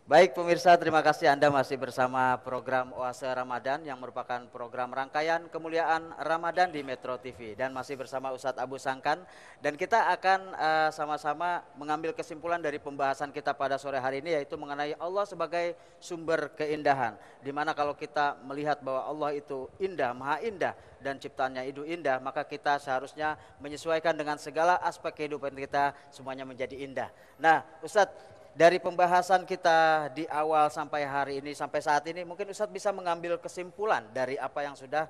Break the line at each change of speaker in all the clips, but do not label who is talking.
Baik pemirsa, terima kasih Anda masih bersama program Oase Ramadan yang merupakan program rangkaian kemuliaan Ramadan di Metro TV. Dan masih bersama Ustadz Abu Sangkan. Dan kita akan sama-sama mengambil kesimpulan dari pembahasan kita pada sore hari ini, yaitu mengenai Allah sebagai sumber keindahan. Dimana kalau kita melihat bahwa Allah itu indah, maha indah, dan ciptaannya itu indah, maka kita seharusnya menyesuaikan dengan segala aspek kehidupan kita, semuanya menjadi indah. Nah Ustadz, dari pembahasan kita di awal sampai hari ini, sampai saat ini, mungkin Ustadz bisa mengambil kesimpulan dari apa yang sudah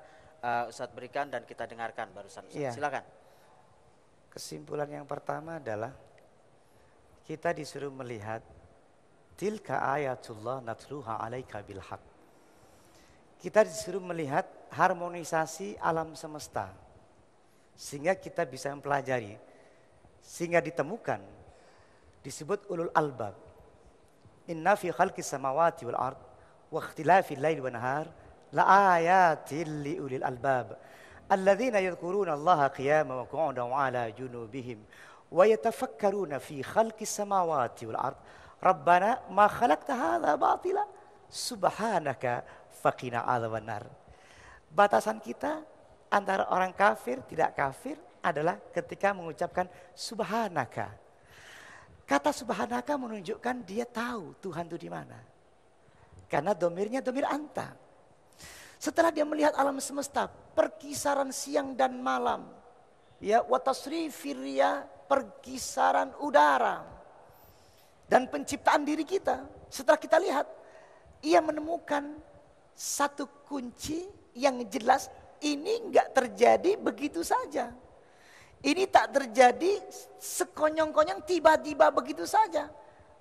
Ustadz berikan dan kita dengarkan barusan. Ustadz, silakan.
Kesimpulan yang pertama adalah kita disuruh melihat tilka ayatullah natluha alaika bilhaq. Kita disuruh melihat harmonisasi alam semesta sehingga kita bisa mempelajari, sehingga ditemukan, disebut ulul albab. Inna fi khalqis samawati wal ard wa ikhtilafil laili wan nahar la ayatin li ulil albab alladzina yadhkuruna Allaha qiyaman wa qu'udan wa 'ala junubihim wa yatafakkaruna fi khalqis samawati wal ard rabbana ma khalaqta hadza batila subhanaka faqina 'adzaban nar. Batasan kita antara orang kafir tidak kafir adalah ketika mengucapkan subhanaka. Kata subhanaka menunjukkan dia tahu Tuhan itu di mana. Karena domirnya domir anta. Setelah dia melihat alam semesta, perkisaran siang dan malam, ya wa tasrifir riyah, perkisaran udara, dan penciptaan diri kita. Setelah kita lihat, ia menemukan satu kunci yang jelas ini enggak terjadi begitu saja. Ini tak terjadi sekonyong-konyong tiba-tiba begitu saja.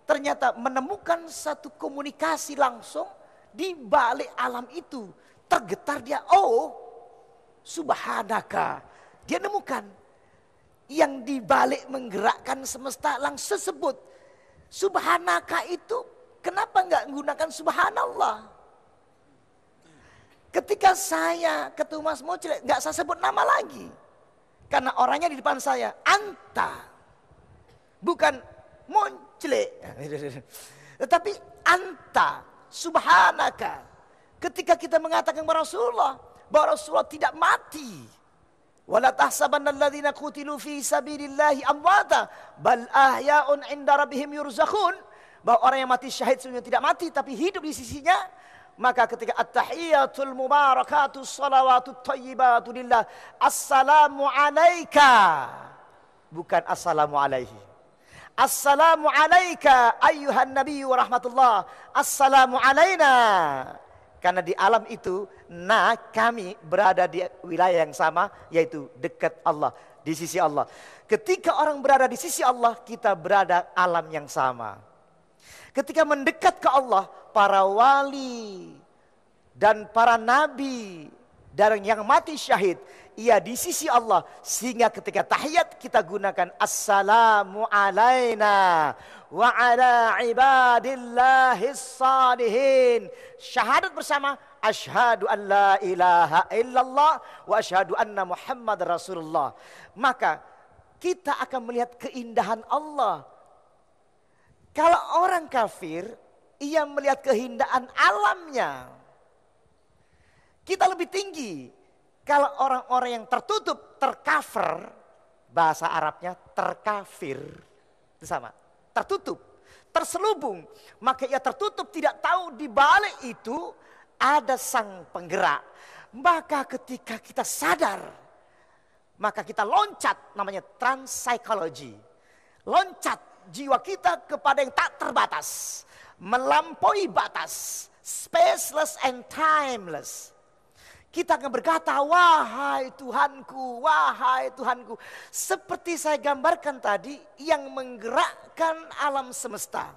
Ternyata menemukan satu komunikasi langsung di balik alam itu. Tergetar dia, oh subhanaka. Dia nemukan yang di balik menggerakkan semesta langsung sebut. Subhanaka itu kenapa enggak menggunakan subhanallah? Ketika saya ketemu Mas Mocil enggak saya sebut nama lagi. Karena orangnya di depan saya, anta, bukan Moncele, tetapi anta, subhanaka. Ketika kita mengatakan kepada Rasulullah, bahwa Rasulullah tidak mati, wala tahsabanna alladziina qutilu fi sabilillahi amwata, bal ahya'un 'inda rabbihim yurzaqun, bahwa orang yang mati syahid sebenarnya tidak mati tapi hidup di sisinya. Maka ketika at-tahiyatul mubarakatus salawatut thayyibatu lillah, assalamu alayka, bukan assalamu alaihi. Assalamu alayka ayyuhan nabiyyu wa rahmatullah, assalamu alayna. Karena di alam itu, kami berada di wilayah yang sama, yaitu dekat Allah, di sisi Allah. Ketika orang berada di sisi Allah, kita berada alam yang sama. Ketika mendekat ke Allah, para wali dan para nabi dan yang mati syahid, ia di sisi Allah. Sehingga ketika tahiyat kita gunakan assalamu alaina wa ala ibadillahis salihin. Syahadat bersama, asyhadu an la ilaha illallah wa asyhadu anna Muhammad Rasulullah. Maka kita akan melihat keindahan Allah. Kalau orang kafir, ia melihat keindahan alamnya. Kita lebih tinggi. Kalau orang-orang yang tertutup, tercover, bahasa Arabnya terkafir. Itu sama, tertutup, terselubung. Maka ia tertutup, tidak tahu di balik itu ada sang penggerak. Maka ketika kita sadar, maka kita loncat, namanya transpsychology. Loncat jiwa kita kepada yang tak terbatas, melampaui batas, spaceless and timeless. Kita akan berkata, wahai Tuhanku, wahai Tuhanku. Seperti saya gambarkan tadi, yang menggerakkan alam semesta,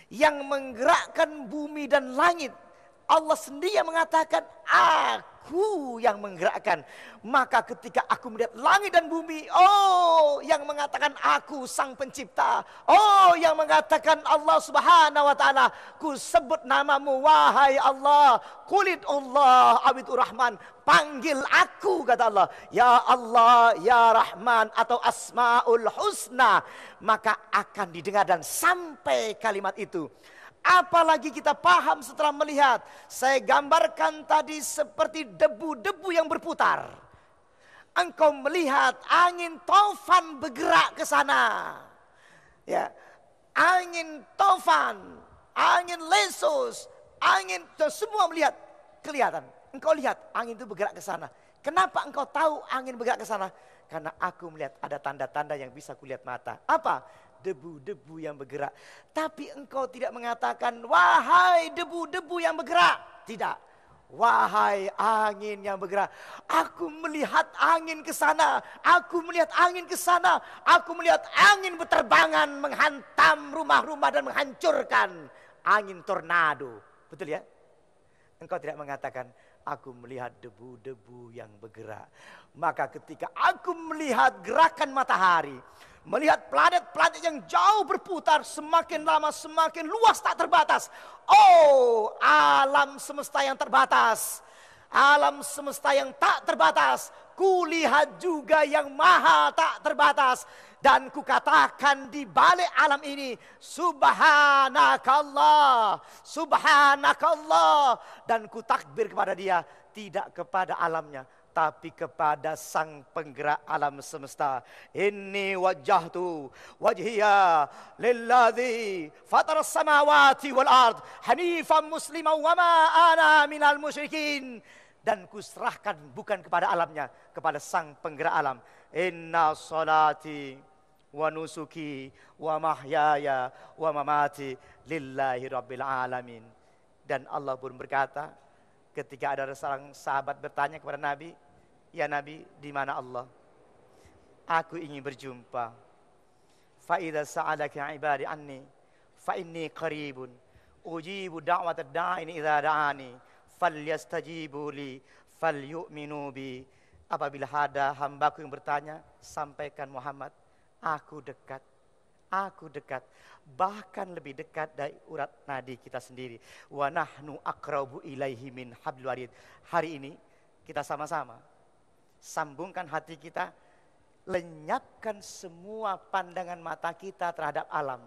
yang menggerakkan bumi dan langit, Allah sendiri yang mengatakan, aku yang menggerakkan. Maka ketika aku melihat langit dan bumi, oh yang mengatakan aku sang pencipta. Oh yang mengatakan Allah subhanahu wa ta'ala, ku sebut namamu wahai Allah. Kulit Allah awidur rahman. Panggil aku kata Allah. Ya Allah, ya Rahman atau Asmaul Husna. Maka akan didengar dan sampai kalimat itu. Apalagi kita paham setelah melihat. Saya gambarkan tadi seperti debu-debu yang berputar. Engkau melihat angin taufan bergerak ke sana. Ya, angin taufan, angin lesus, angin, semua melihat, kelihatan. Engkau lihat angin itu bergerak ke sana. Kenapa engkau tahu angin bergerak ke sana? Karena aku melihat ada tanda-tanda yang bisa kulihat mata. Apa? Debu-debu yang bergerak. Tapi engkau tidak mengatakan, wahai debu-debu yang bergerak. Tidak. Wahai angin yang bergerak, aku melihat angin ke sana, aku melihat angin ke sana, aku melihat angin berterbangan menghantam rumah-rumah dan menghancurkan, angin tornado. Betul ya? Engkau tidak mengatakan, aku melihat debu-debu yang bergerak. Maka ketika aku melihat gerakan matahari, melihat planet-planet yang jauh berputar, semakin lama semakin luas tak terbatas. Oh, alam semesta yang terbatas, alam semesta yang tak terbatas, kulihat juga yang maha tak terbatas. Dan kukatakan di balik alam ini, subhanakallah, subhanakallah. Dan kutakbir kepada dia, tidak kepada alamnya, tapi kepada sang penggerak alam semesta. Inni wajjahtu wajhiya lilladzi fatara samawati wal ard hanifan musliman wa ma ana minal musyrikin. Dan kuserahkan bukan kepada alamnya, kepada sang penggerak alam. Inna salati wa nusuki wa mahyaya wa mamati lillahi rabbil alamin. Dan Allah pun berkata, ketika ada seorang sahabat bertanya kepada Nabi, ya Nabi, di mana Allah? Aku ingin berjumpa. Fa idza sa'alaka ibadi anni fa inni qaribun ujibu da'watad da'in idza da'ani falyastajibu li falyu'minu bi. Apabila ada hambaku yang bertanya, sampaikan Muhammad, aku dekat. Aku dekat, bahkan lebih dekat dari urat nadi kita sendiri. Wa nahnu aqrabu ilaihi min hablil warid. Hari ini kita sama-sama sambungkan hati kita, lenyapkan semua pandangan mata kita terhadap alam.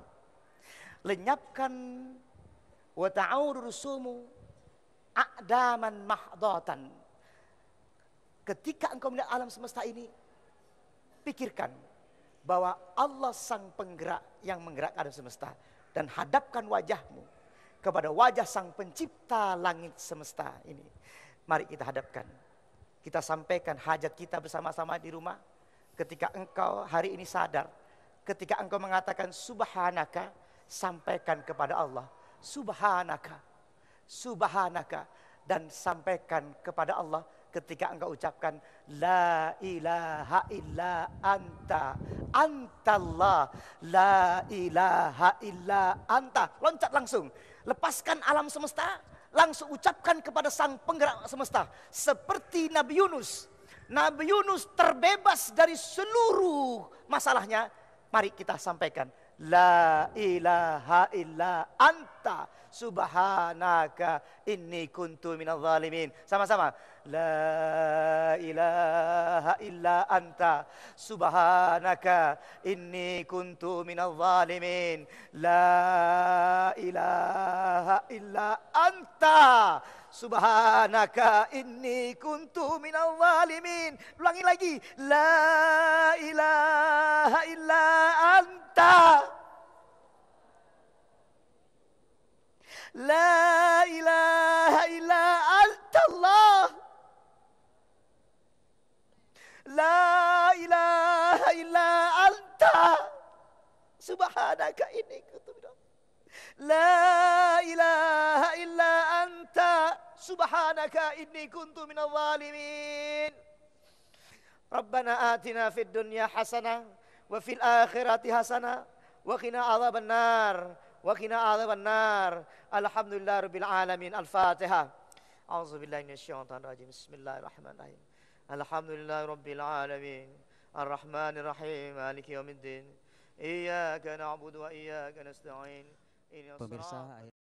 Lenyapkan wa ta'awur rusumu a'daman mahdatan. Ketika engkau melihat alam semesta ini, pikirkan bahwa Allah sang penggerak yang menggerakkan alam semesta. Dan hadapkan wajahmu kepada wajah sang pencipta langit semesta ini. Mari kita hadapkan. Kita sampaikan hajat kita bersama-sama di rumah. Ketika engkau hari ini sadar, ketika engkau mengatakan subhanaka, sampaikan kepada Allah, subhanaka, subhanaka. Dan sampaikan kepada Allah ketika engkau ucapkan la ilaha illa anta, antallah, la ilaha illa anta. Loncat langsung, lepaskan alam semesta, langsung ucapkan kepada sang penggerak semesta. Seperti Nabi Yunus. Nabi Yunus terbebas dari seluruh masalahnya. Mari kita sampaikan la ilaha illa anta subhanaka inni kuntu minadh zalimin. Sama-sama. La ilaha illa anta subhanaka inni kuntu minadh zalimin. La ilaha illa anta subhanaka inni kuntu minadh zalimin. Ulangi lagi. La ilaha illa anta. La ilaha illa anta Allah. La ilaha illa anta subhanaka inni kuntu minadh. La ilaha illa anta subhanaka inni kuntu minadh zalimin. Rabbana atina fid dunya hasanah wa fil akhirati hasanah wa qina adzaban nar. وقنا عذاب النار. الحمد لله رب العالمين. الفاتحة. أعوذ بالله من الشيطان الرجيم. بسم الله الرحمن الرحيم. الحمد لله رب العالمين الرحمن الرحيم مالك يوم الدين إياك نعبد وإياك نستعين.
Pemirsa